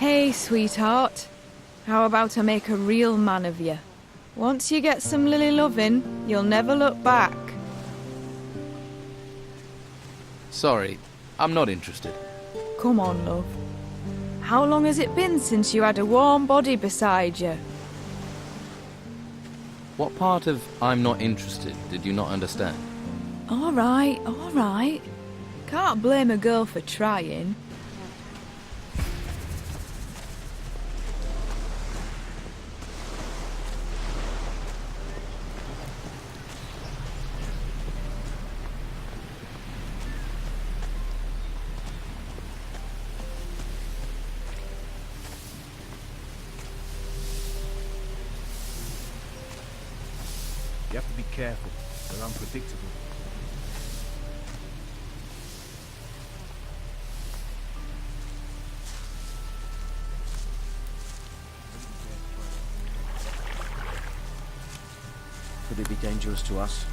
Hey, sweetheart. How about I make a real man of you? Once you get some lily loving, you'll never look back. Sorry, I'm not interested. Come on, love. How long has it been since you had a warm body beside you? What part of I'm not interested did you not understand? All right, all right. Can't blame a girl for trying. You have to be careful. They're unpredictable. Could it be dangerous to us?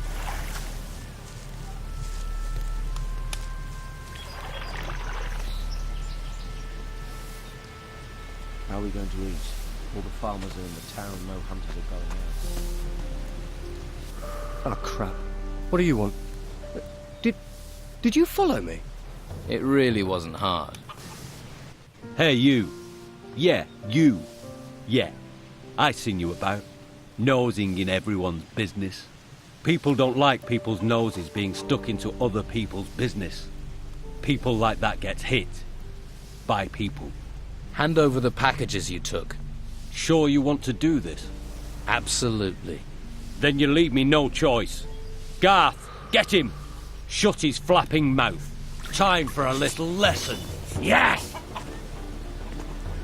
How are we going to eat? All the farmers are in the town, no hunters are going out. Oh, crap. What do you want? Did you follow me? It really wasn't hard. Hey, you. Yeah, you. Yeah. I seen you about. Nosing in everyone's business. People don't like people's noses being stuck into other people's business. People like that gets hit. By people. Hand over the packages you took. Sure you want to do this? Absolutely. Then you leave me no choice. Garth, get him! Shut his flapping mouth. Time for a little lesson. Yes!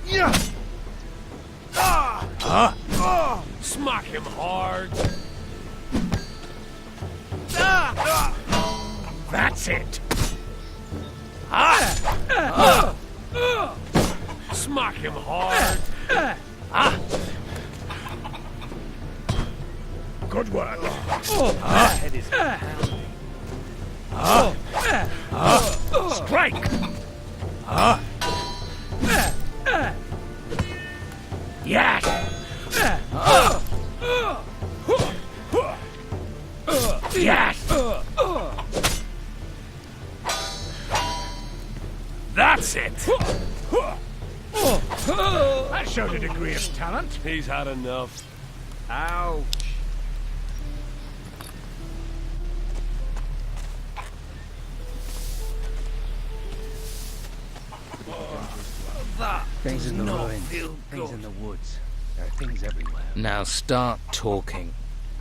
Yeah! Smack him hard. That's it. Smack him hard. Good work. Head is pounding. Strike. Yes. Yes. That's it. That showed a degree of talent. He's had enough. Ouch. Things in the ruin. Things in the woods. There are things everywhere. Now start talking.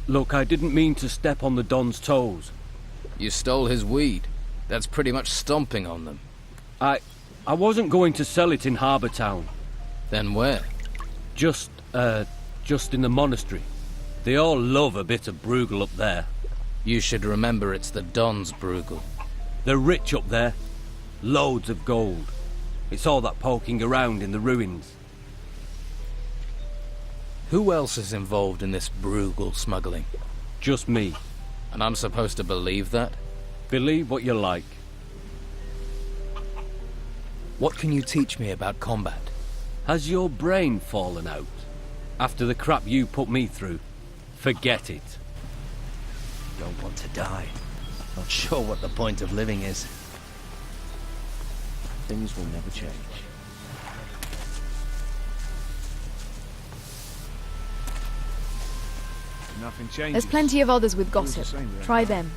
Look, I didn't mean to step on the Don's toes. You stole his weed. That's pretty much stomping on them. I wasn't going to sell it in Harbour Town. Then where? Just in the monastery. They all love a bit of Bruegel up there. You should remember it's the Don's Bruegel. They're rich up there. Loads of gold. It's all that poking around in the ruins. Who else is involved in this Bruegel smuggling? Just me. And I'm supposed to believe that? Believe what you like. What can you teach me about combat? Has your brain fallen out? After the crap you put me through? Forget it. Don't want to die. Not sure what the point of living is. Things will never change. Nothing changes. There's plenty of others with Always the gossip. same, really. Try them.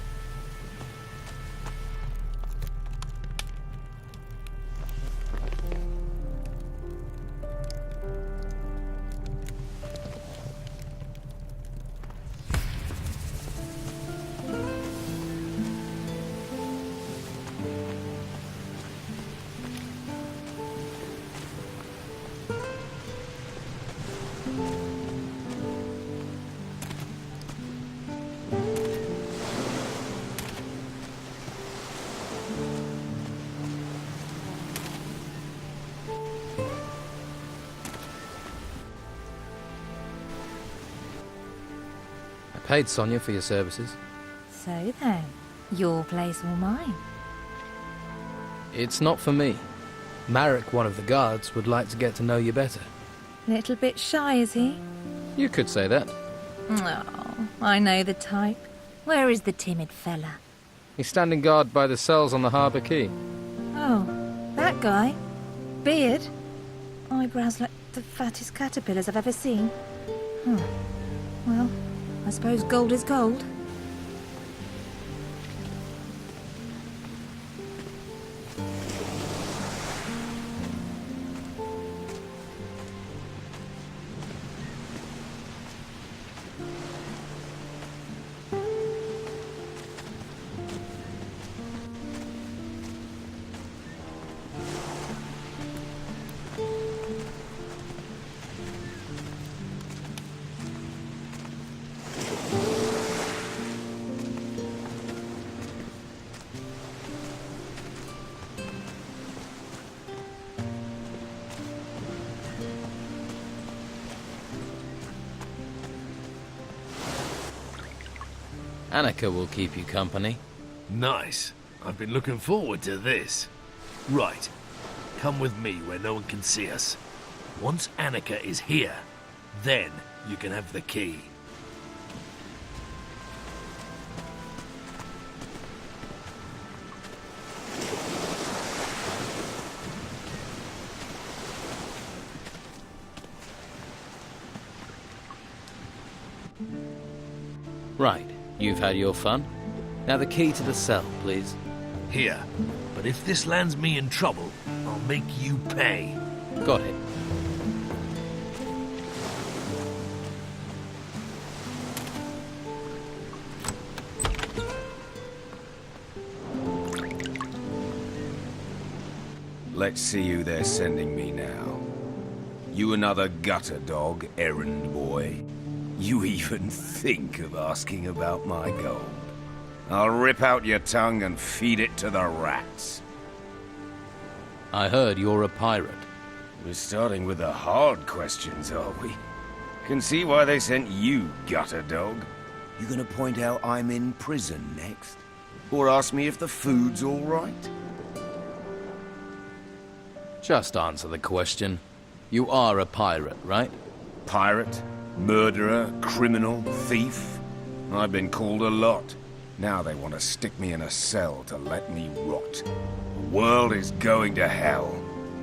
Paid Sonia for your services. So then, your place or mine? It's not for me. Marek, one of the guards, would like to get to know you better. Little bit shy, is he? You could say that. Oh, I know the type. Where is the timid fella? He's standing guard by the cells on the harbour quay. Oh, that guy? Beard? Eyebrows like the fattest caterpillars I've ever seen. Well, I suppose gold is gold. Annika will keep you company. Nice. I've been looking forward to this. Right. Come with me where no one can see us. Once Annika is here, then you can have the key. Right, you've had your fun. Now the key to the cell, please. Here. But if this lands me in trouble, I'll make you pay. Got it. Let's see who they're sending me now. You another gutter dog, errand boy? You even think of asking about my gold? I'll rip out your tongue and feed it to the rats. I heard you're a pirate. We're starting with the hard questions, are we? Can see why they sent you, gutter dog. You gonna point out I'm in prison next? Or ask me if the food's all right? Just answer the question. You are a pirate, right? Pirate? Murderer? Criminal? Thief? I've been called a lot. Now they want to stick me in a cell to let me rot. The world is going to hell.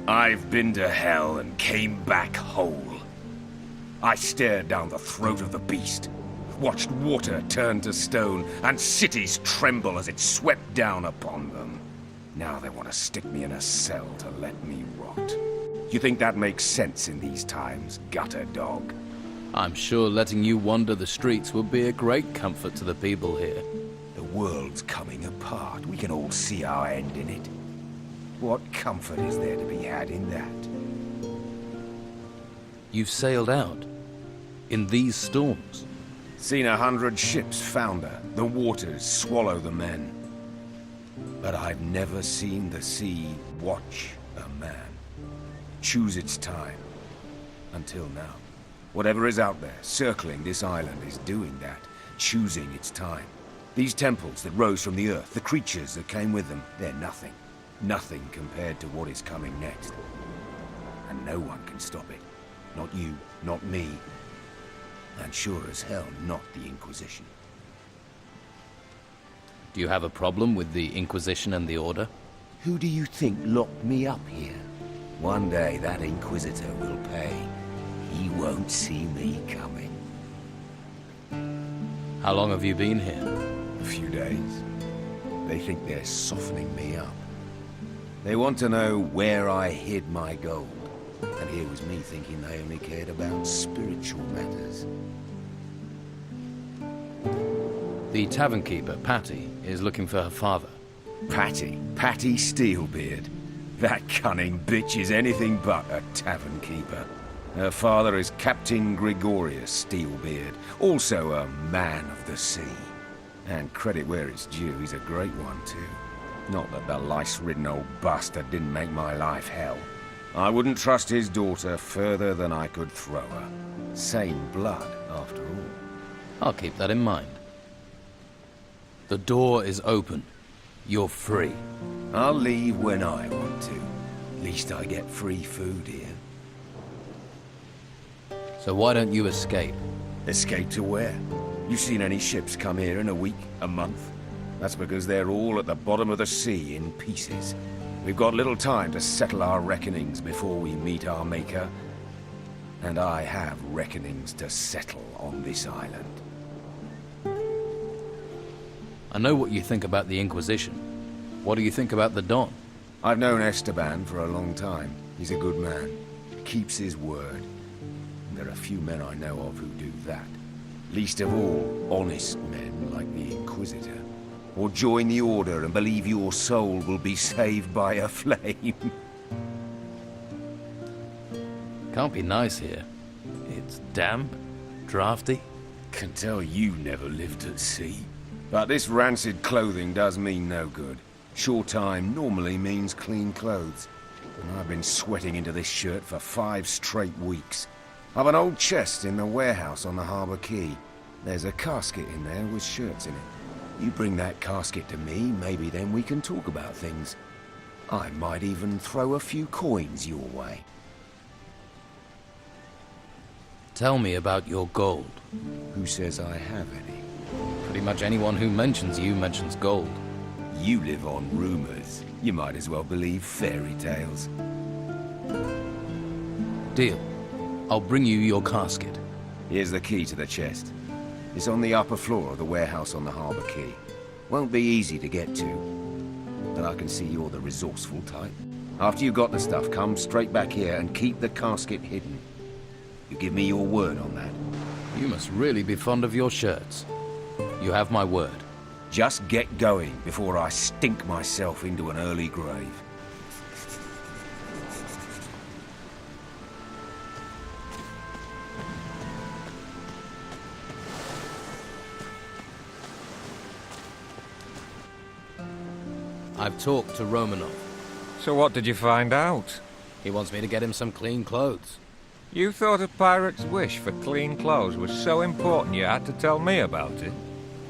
I've been to hell and came back whole. I stared down the throat of the beast, watched water turn to stone, and cities tremble as it swept down upon them. Now they want to stick me in a cell to let me rot. You think that makes sense in these times, gutter dog? I'm sure letting you wander the streets would be a great comfort to the people here. The world's coming apart. We can all see our end in it. What comfort is there to be had in that? You've sailed out. In these storms. Seen 100 ships founder. The waters swallow the men. But I've never seen the sea watch a man. Choose its time. Until now. Whatever is out there, circling this island, is doing that. Choosing its time. These temples that rose from the earth, the creatures that came with them, they're nothing. Nothing compared to what is coming next. And no one can stop it. Not you, not me. And sure as hell not the Inquisition. Do you have a problem with the Inquisition and the Order? Who do you think locked me up here? One day that Inquisitor will pay. He won't see me coming. How long have you been here? A few days. They think they're softening me up. They want to know where I hid my gold. And here was me thinking they only cared about spiritual matters. The tavern keeper, Patty, is looking for her father. Patty? Patty Steelbeard? That cunning bitch is anything but a tavern keeper. Her father is Captain Gregorius Steelbeard, also a man of the sea. And credit where it's due, he's a great one too. Not that the lice-ridden old bastard didn't make my life hell. I wouldn't trust his daughter further than I could throw her. Same blood, after all. I'll keep that in mind. The door is open. You're free. I'll leave when I want to. At least I get free food here. So why don't you escape? Escape to where? You seen any ships come here in a week, a month? That's because they're all at the bottom of the sea in pieces. We've got little time to settle our reckonings before we meet our maker. And I have reckonings to settle on this island. I know what you think about the Inquisition. What do you think about the Don? I've known Esteban for a long time. He's a good man. Keeps his word. There are few men I know of who do that. Least of all, honest men like the Inquisitor. Or join the Order and believe your soul will be saved by a flame. Can't be nice here. It's damp, drafty. Can tell you never lived at sea. But this rancid clothing does mean no good. Short time normally means clean clothes. And I've been sweating into this shirt for 5 straight weeks. I've an old chest in the warehouse on the harbour quay. There's a casket in there with shirts in it. You bring that casket to me, maybe then we can talk about things. I might even throw a few coins your way. Tell me about your gold. Who says I have any? Pretty much anyone who mentions you mentions gold. You live on rumors. You might as well believe fairy tales. Deal. I'll bring you your casket. Here's the key to the chest. It's on the upper floor of the warehouse on the harbour quay. Won't be easy to get to, but I can see you're the resourceful type. After you got the stuff, come straight back here and keep the casket hidden. You give me your word on that? You must really be fond of your shirts. You have my word. Just get going before I stink myself into an early grave. I've talked to Romanov. So what did you find out? He wants me to get him some clean clothes. You thought a pirate's wish for clean clothes was so important you had to tell me about it?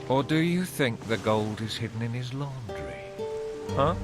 Or do you think the gold is hidden in his laundry? Huh?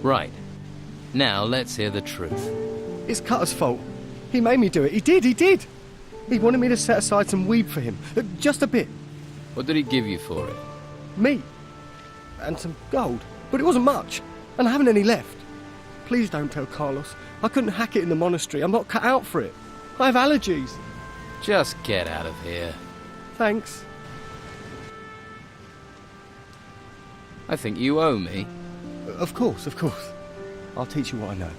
Right. Now let's hear the truth. It's Cutter's fault. He made me do it. He did. He wanted me to set aside some weed for him. Just a bit. What did he give you for it? Meat. And some gold. But it wasn't much. And I haven't any left. Please don't tell Carlos. I couldn't hack it in the monastery. I'm not cut out for it. I have allergies. Just get out of here. Thanks. I think you owe me. Of course. I'll teach you what I know.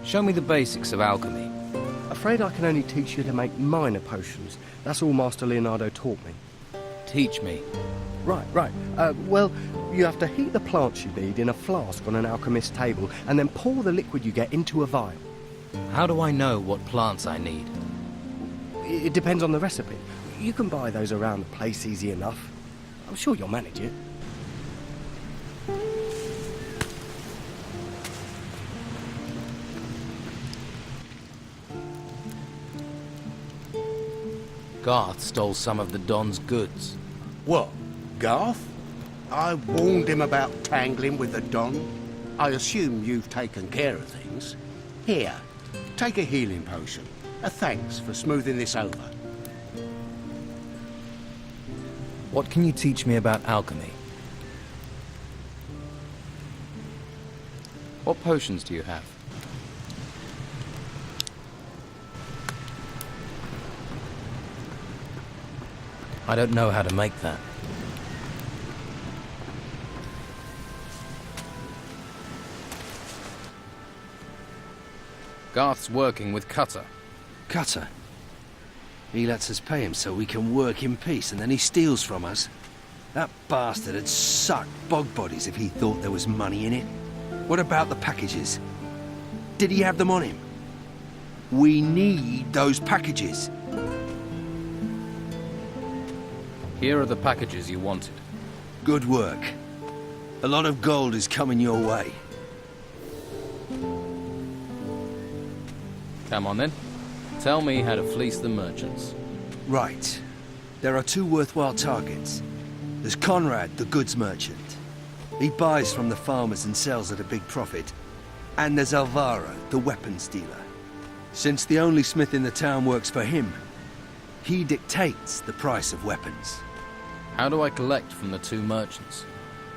Show me the basics of alchemy. Afraid I can only teach you to make minor potions. That's all Master Leonardo taught me. Teach me. Right. Well, you have to heat the plants you need in a flask on an alchemist's table and then pour the liquid you get into a vial. How do I know what plants I need? it depends on the recipe. You can buy those around the place easy enough. I'm sure you'll manage it. Garth stole some of the Don's goods. What, Garth? I warned him about tangling with the Don. I assume you've taken care of things. Here, take a healing potion. A thanks for smoothing this over. What can you teach me about alchemy? What potions do you have? I don't know how to make that. Garth's working with Cutter. Cutter? He lets us pay him so we can work in peace, and then he steals from us. That bastard had sucked bog bodies if he thought there was money in it. What about the packages? Did he have them on him? We need those packages. Here are the packages you wanted. Good work. A lot of gold is coming your way. Come on then. Tell me how to fleece the merchants. Right. There are two worthwhile targets. There's Conrad, the goods merchant. He buys from the farmers and sells at a big profit. And there's Alvaro, the weapons dealer. Since the only smith in the town works for him, he dictates the price of weapons. How do I collect from the two merchants?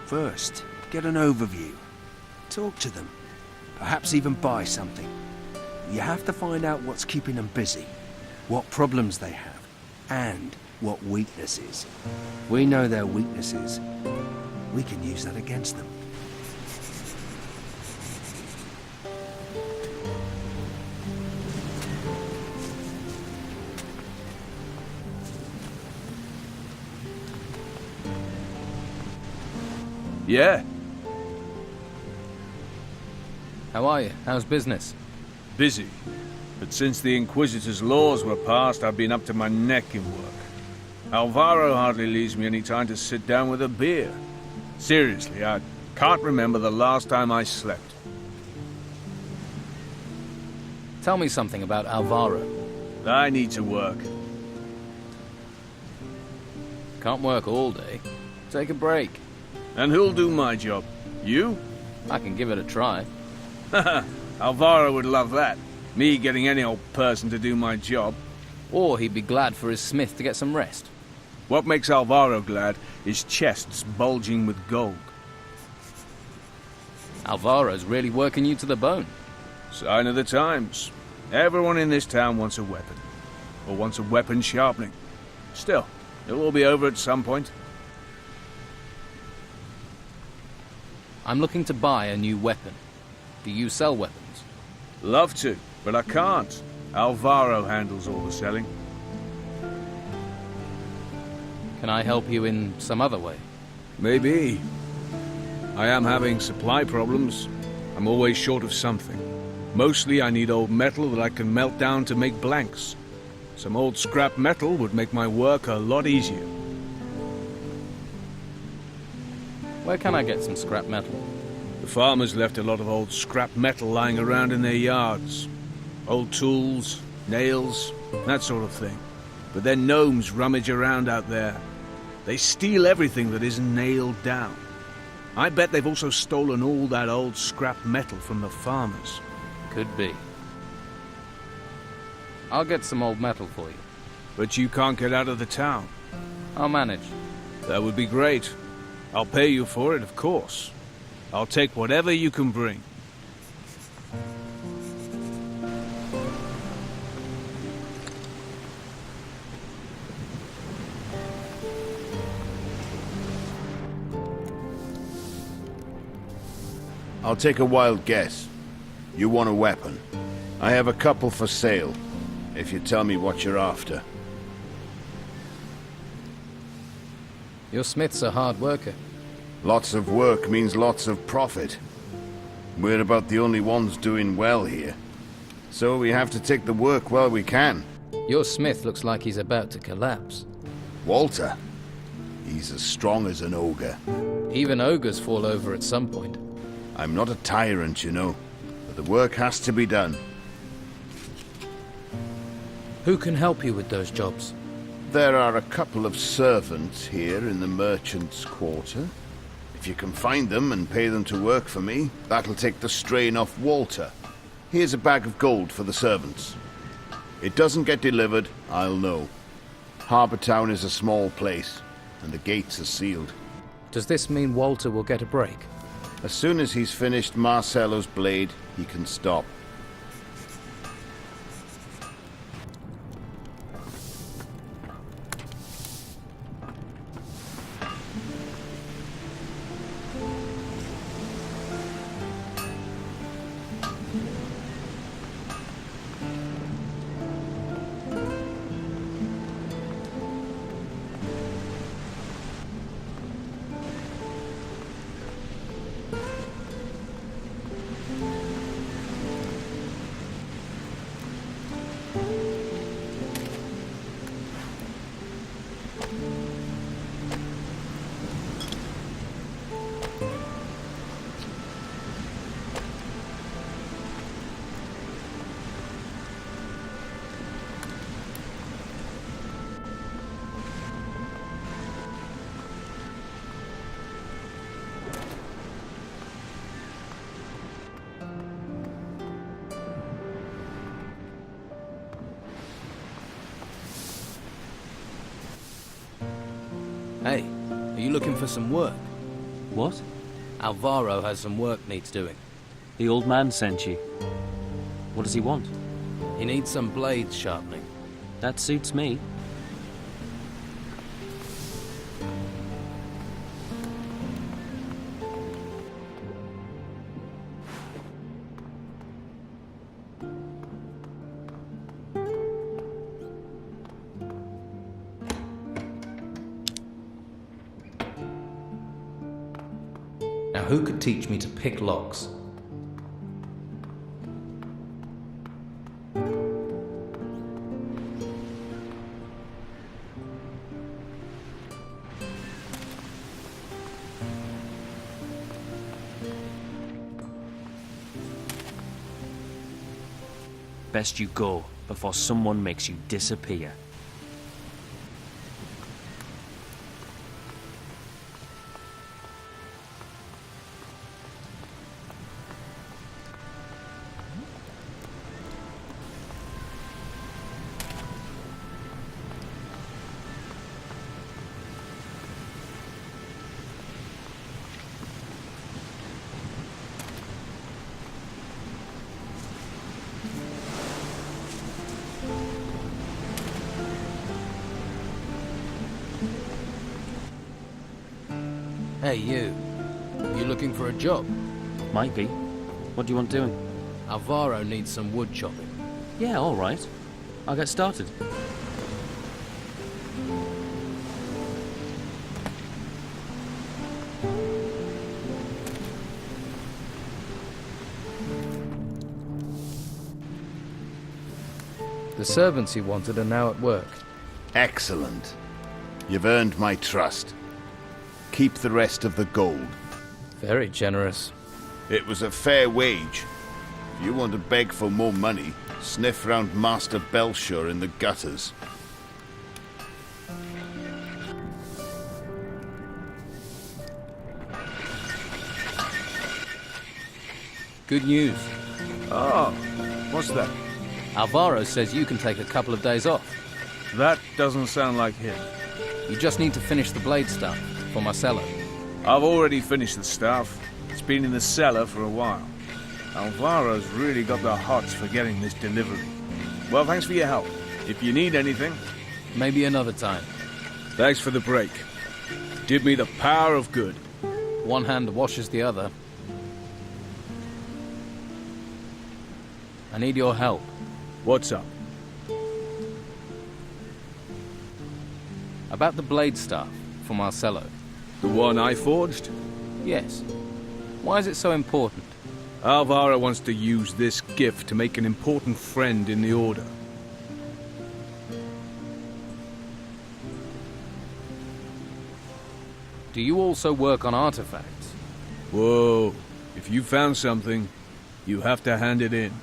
First, get an overview. Talk to them. Perhaps even buy something. You have to find out what's keeping them busy, what problems they have, and what weaknesses. We know their weaknesses. We can use that against them. Yeah, How are you? How's business? busy. But since the Inquisitor's laws were passed, I've been up to my neck in work. Alvaro hardly leaves me any time to sit down with a beer. Seriously, I can't remember the last time I slept. Tell me something about Alvaro. I need to work. Can't work all day. Take a break. And who'll do my job? You? I can give it a try. Haha, Alvaro would love that. Me getting any old person to do my job. Or he'd be glad for his smith to get some rest. What makes Alvaro glad is chests bulging with gold. Alvaro's really working you to the bone. Sign of the times. Everyone in this town wants a weapon. Or wants a weapon sharpening. Still, it will be over at some point. I'm looking to buy a new weapon. Do you sell weapons? Love to, but I can't. Alvaro handles all the selling. Can I help you in some other way? Maybe. I am having supply problems. I'm always short of something. Mostly I need old metal that I can melt down to make blanks. Some old scrap metal would make my work a lot easier. Where can I get some scrap metal? The farmers left a lot of old scrap metal lying around in their yards. Old tools, nails, that sort of thing. But then gnomes rummage around out there. They steal everything that isn't nailed down. I bet they've also stolen all that old scrap metal from the farmers. Could be. I'll get some old metal for you. But you can't get out of the town. I'll manage. That would be great. I'll pay you for it, of course. I'll take whatever you can bring. I'll take a wild guess. You want a weapon. I have a couple for sale, if you tell me what you're after. Your smith's a hard worker. Lots of work means lots of profit. We're about the only ones doing well here. So we have to take the work while we can. Your smith looks like he's about to collapse. Walter? He's as strong as an ogre. Even ogres fall over at some point. I'm not a tyrant, you know, but the work has to be done. Who can help you with those jobs? There are a couple of servants here in the merchant's quarter. If you can find them and pay them to work for me, that'll take the strain off Walter. Here's a bag of gold for the servants. It doesn't get delivered, I'll know. Harbour Town is a small place, and the gates are sealed. Does this mean Walter will get a break? As soon as he's finished Marcello's blade, he can stop. Hey, are you looking for some work? What? Alvaro has some work needs doing. The old man sent you. What does he want? He needs some blades sharpening. That suits me. Now who could teach me to pick locks? Best you go before someone makes you disappear. Hey, you. You looking for a job? Might be. What do you want doing? Alvaro needs some wood chopping. Yeah, all right. I'll get started. The servants he wanted are now at work. Excellent. You've earned my trust. Keep the rest of the gold. Very generous. It was a fair wage. If you want to beg for more money, sniff round Master Belshire in the gutters. Good news. Oh, what's that? Alvaro says you can take a couple of days off. That doesn't sound like him. You just need to finish the blade stuff for Marcello. I've already finished the stuff. It's been in the cellar for a while. Alvaro's really got the hots for getting this delivery. Well, thanks for your help. If you need anything... Maybe another time. Thanks for the break. Did me the power of good. One hand washes the other. I need your help. What's up? About the blade staff for Marcello. The one I forged? Yes. Why is it so important? Alvaro wants to use this gift to make an important friend in the Order. Do you also work on artifacts? Whoa. If you found something, you have to hand it in.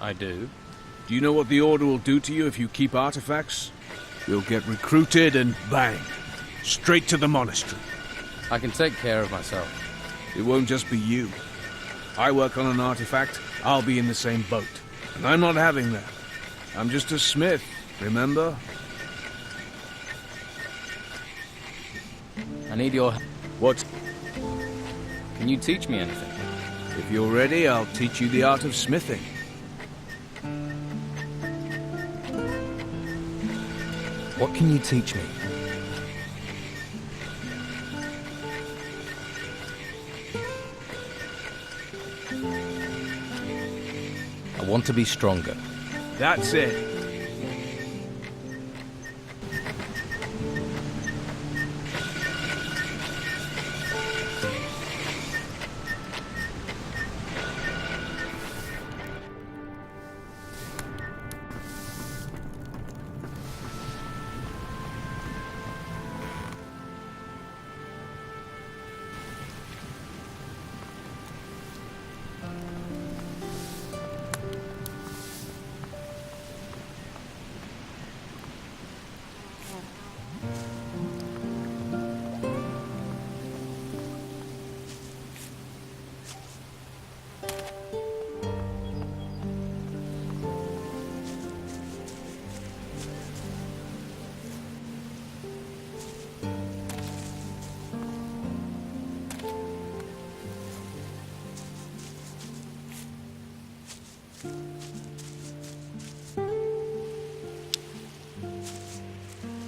I do. Do you know what the Order will do to you if you keep artifacts? You'll get recruited and bang, straight to the monastery. I can take care of myself. It won't just be you. I work on an artifact, I'll be in the same boat. And I'm not having that. I'm just a smith, remember? I need your... What? Can you teach me anything? If you're ready, I'll teach you the art of smithing. What can you teach me? I want to be stronger. That's it.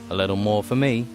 A little more for me.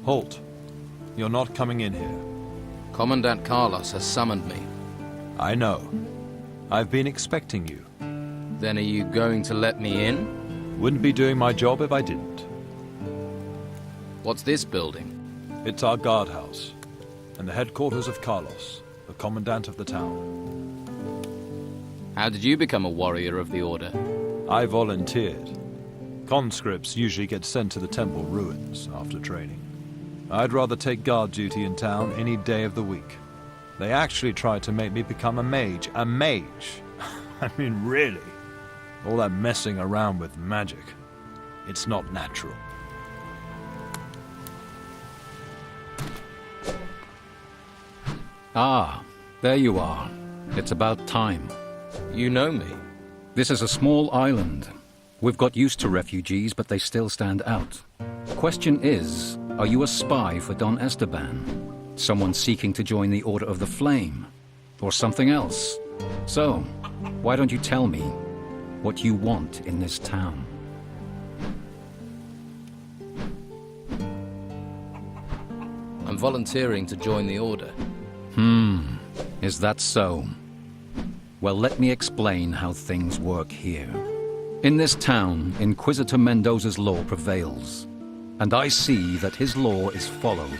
Halt. You're not coming in here. Commandant Carlos has summoned me. I know. I've been expecting you. Then are you going to let me in? Wouldn't be doing my job if I didn't. What's this building? It's our guardhouse, and the headquarters of Carlos, the commandant of the town. How did you become a warrior of the Order? I volunteered. Conscripts usually get sent to the temple ruins after training. I'd rather take guard duty in town any day of the week. They actually tried to make me become a mage. A mage? I mean, really? All that messing around with magic. It's not natural. Ah, there you are. It's about time. You know me. This is a small island. We've got used to refugees, but they still stand out. Question is, are you a spy for Don Esteban? Someone seeking to join the Order of the Flame? Or something else? So, why don't you tell me what you want in this town? I'm volunteering to join the Order. Is that so? Well, let me explain how things work here. In this town, Inquisitor Mendoza's law prevails, and I see that his law is followed.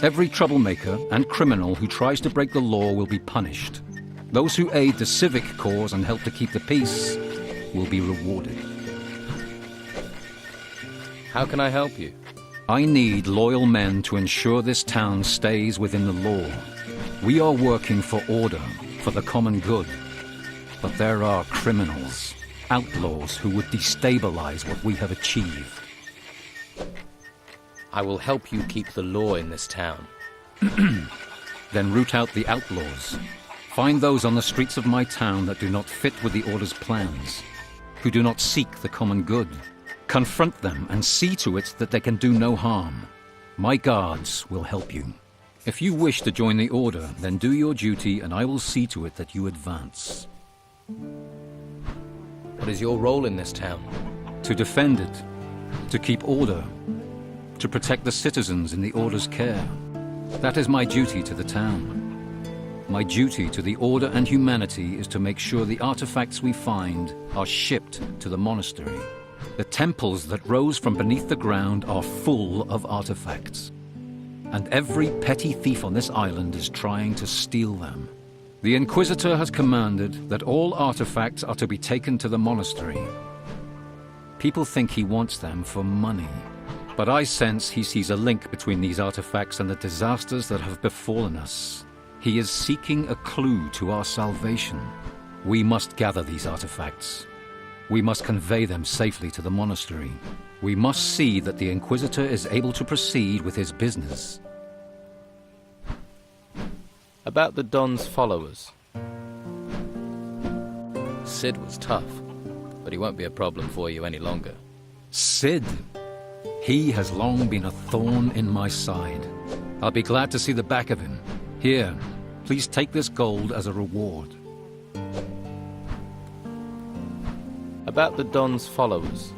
Every troublemaker and criminal who tries to break the law will be punished. Those who aid the civic cause and help to keep the peace will be rewarded. How can I help you? I need loyal men to ensure this town stays within the law. We are working for order, for the common good. But there are criminals, outlaws who would destabilize what we have achieved. I will help you keep the law in this town. Then root out the outlaws. Find those on the streets of my town that do not fit with the Order's plans, who do not seek the common good. Confront them and see to it that they can do no harm. My guards will help you. If you wish to join the Order, then do your duty and I will see to it that you advance. What is your role in this town? To defend it, to keep order, to protect the citizens in the Order's care. That is my duty to the town. My duty to the Order and humanity is to make sure the artifacts we find are shipped to the monastery. The temples that rose from beneath the ground are full of artifacts. And every petty thief on this island is trying to steal them. The Inquisitor has commanded that all artifacts are to be taken to the monastery. People think he wants them for money. But I sense he sees a link between these artifacts and the disasters that have befallen us. He is seeking a clue to our salvation. We must gather these artifacts. We must convey them safely to the monastery. We must see that the Inquisitor is able to proceed with his business. About the Don's followers. Sid was tough, but he won't be a problem for you any longer. Sid? He has long been a thorn in my side. I'll be glad to see the back of him. Here, please take this gold as a reward. About the Don's followers.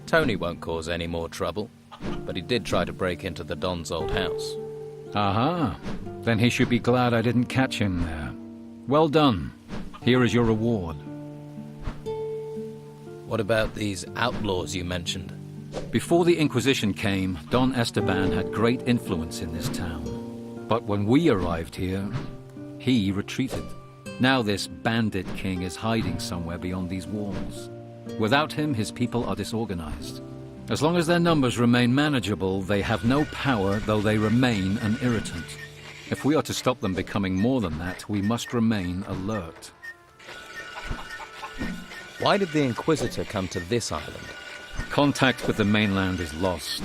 Tony won't cause any more trouble, but he did try to break into the Don's old house. Aha! Then he should be glad I didn't catch him there. Well done. Here is your reward. What about these outlaws you mentioned? Before the Inquisition came, Don Esteban had great influence in this town. But when we arrived here, he retreated. Now this bandit king is hiding somewhere beyond these walls. Without him, his people are disorganized. As long as their numbers remain manageable, they have no power, though they remain an irritant. If we are to stop them becoming more than that, we must remain alert. Why did the Inquisitor come to this island? Contact with the mainland is lost.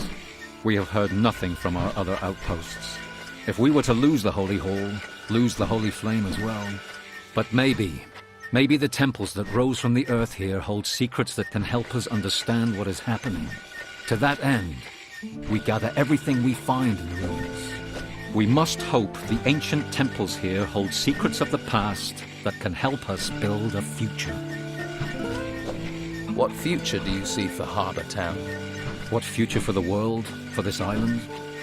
We have heard nothing from our other outposts. If we were to lose the Holy Hall, lose the Holy Flame as well. But maybe the temples that rose from the earth here hold secrets that can help us understand what is happening. To that end, we gather everything we find in the ruins. We must hope the ancient temples here hold secrets of the past that can help us build a future. What future do you see for Harbour Town? What future for the world, for this island?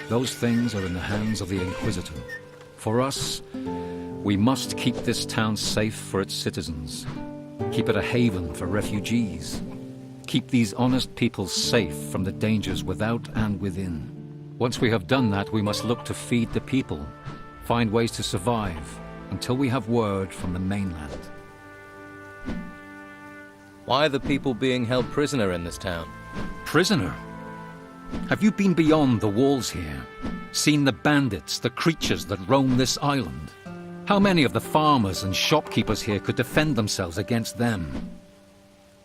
Those things are in the hands of the Inquisitor. For us, we must keep this town safe for its citizens. Keep it a haven for refugees. Keep these honest people safe from the dangers without and within. Once we have done that, we must look to feed the people, find ways to survive, until we have word from the mainland. Why are the people being held prisoner in this town? Prisoner? Have you been beyond the walls here? Seen the bandits, the creatures that roam this island? How many of the farmers and shopkeepers here could defend themselves against them?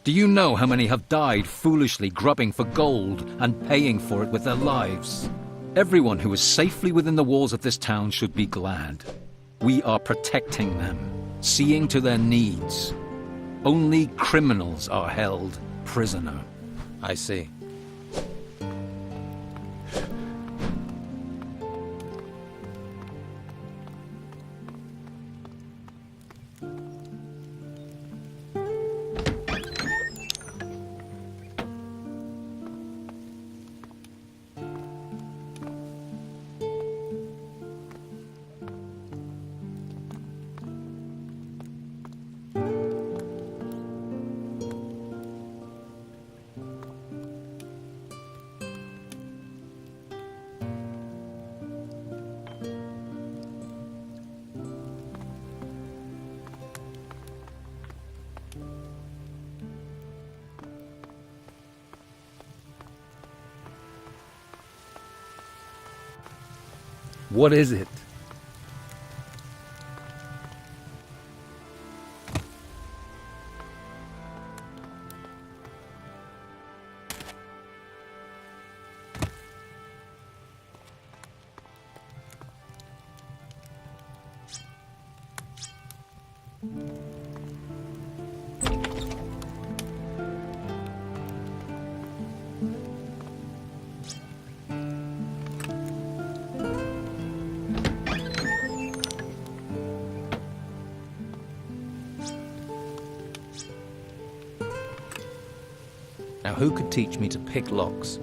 Do you know how many have died foolishly grubbing for gold and paying for it with their lives? Everyone who is safely within the walls of this town should be glad. We are protecting them, seeing to their needs. Only criminals are held prisoner. I see. What is it? Now, who could teach me to pick locks?